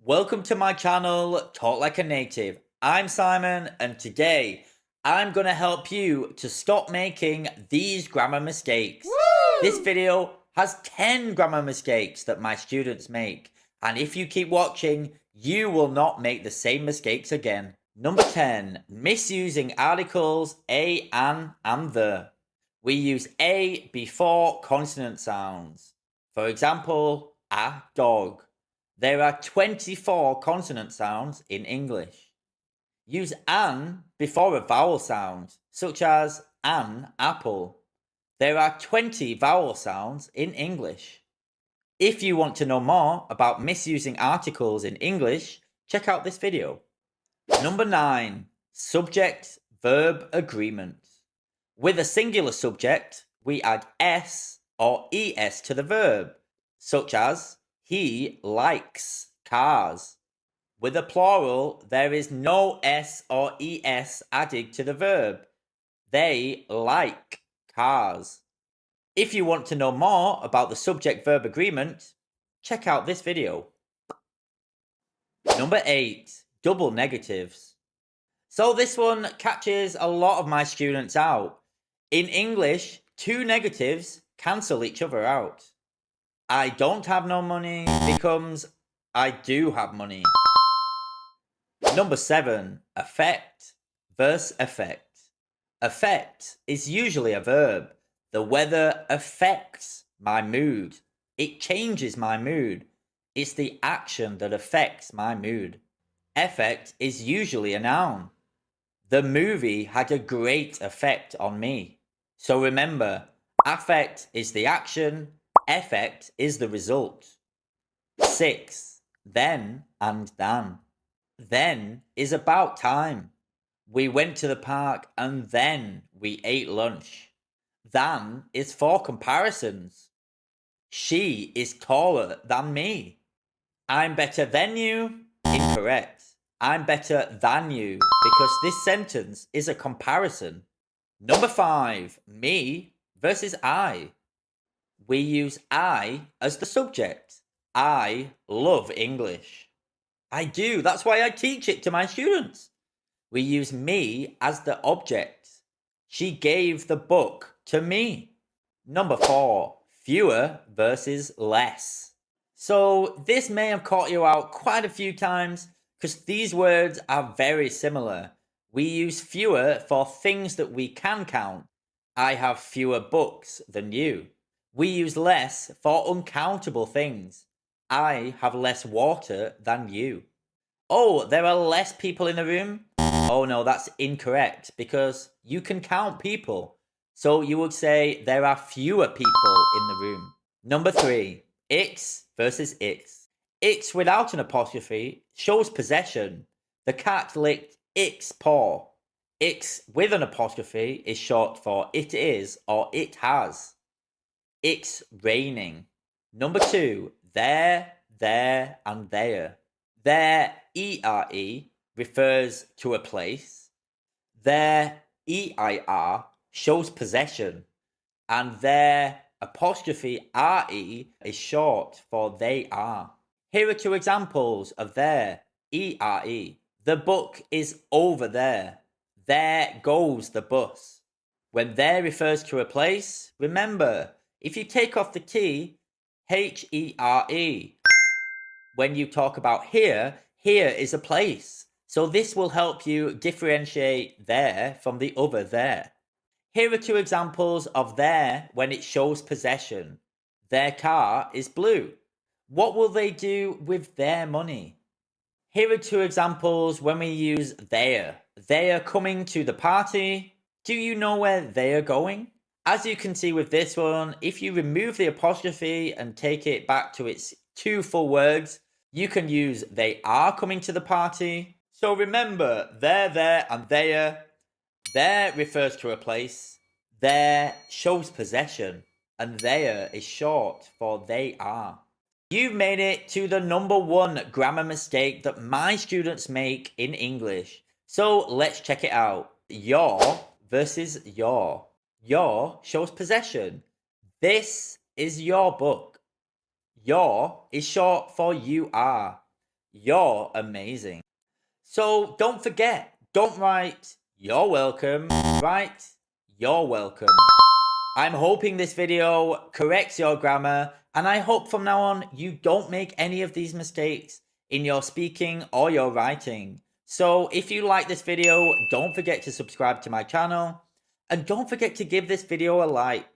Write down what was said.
Welcome to my channel, Talk Like a Native. I'm Simon, and today I'm going to help you to stop making these grammar mistakes. This video has 10 grammar mistakes that my students make, and if you keep watching, you will not make the same mistakes again. Number 10, misusing articles a, an, and the. We use a before consonant sounds. For example, a dog. There are 24 consonant sounds in English. Use an before a vowel sound, such as an apple. There are 20 vowel sounds in English. If you want to know more about misusing articles in English, check out this video. Number 9, subject-verb agreement. With a singular subject, we add s or es to the verb, such as he likes cars. With a plural, there is no s or es added to the verb. They like cars. If you want to know more about the subject-verb agreement, check out this video. Number 8, double negatives. So this one catches a lot of my students out. In English, two negatives cancel each other out. I don't have no money becomes I do have money. Number 7, affect versus effect. Affect is usually a verb. The weather affects my mood. It changes my mood. It's the action that affects my mood. Effect is usually a noun. The movie had a great effect on me. So remember, affect is the action, effect is the result. 6, then and than. Then is about time. We went to the park and then we ate lunch. Than is for comparisons. She is taller than me. I'm better than you. Incorrect. I'm better than you because this sentence is a comparison. Number 5, me versus I. We use I as the subject. I love English. I do, that's why I teach it to my students. We use me as the object. She gave the book to me. Number 4, fewer versus less. So this may have caught you out quite a few times because these words are very similar. We use fewer for things that we can count. I have fewer books than you. We use less for uncountable things. I have less water than you. Oh, there are less people in the room? Oh no, that's incorrect because you can count people. So you would say there are fewer people in the room. Number 3, its versus its. Its without an apostrophe shows possession. The cat licked its paw. Its with an apostrophe is short for it is or it has. It's raining. Number 2, there, and there. There, ere, refers to a place. There, eir, shows possession. And there, apostrophe re is short for they are. Here are 2 examples of there, ere. The book is over there. There goes the bus. When there refers to a place, remember, if you take off the T, here. When you talk about here, here is a place. So this will help you differentiate there from the other there. Here are 2 examples of there when it shows possession. Their car is blue. What will they do with their money? Here are 2 examples when we use their. They are coming to the party. Do you know where they are going? As you can see with this one, if you remove the apostrophe and take it back to its 2 full words, you can use they are coming to the party. So remember, there, and there. There refers to a place. There shows possession. And there is short for they are. You've made it to the number 1 grammar mistake that my students make in English. So let's check it out. Your versus your. Your shows possession. This is your book. Your is short for you are. You're amazing. So don't forget, don't write you're welcome, write you're welcome. I'm hoping this video corrects your grammar, and I hope from now on you don't make any of these mistakes in your speaking or your writing. So if you like this video, don't forget to subscribe to my channel, and don't forget to give this video a like.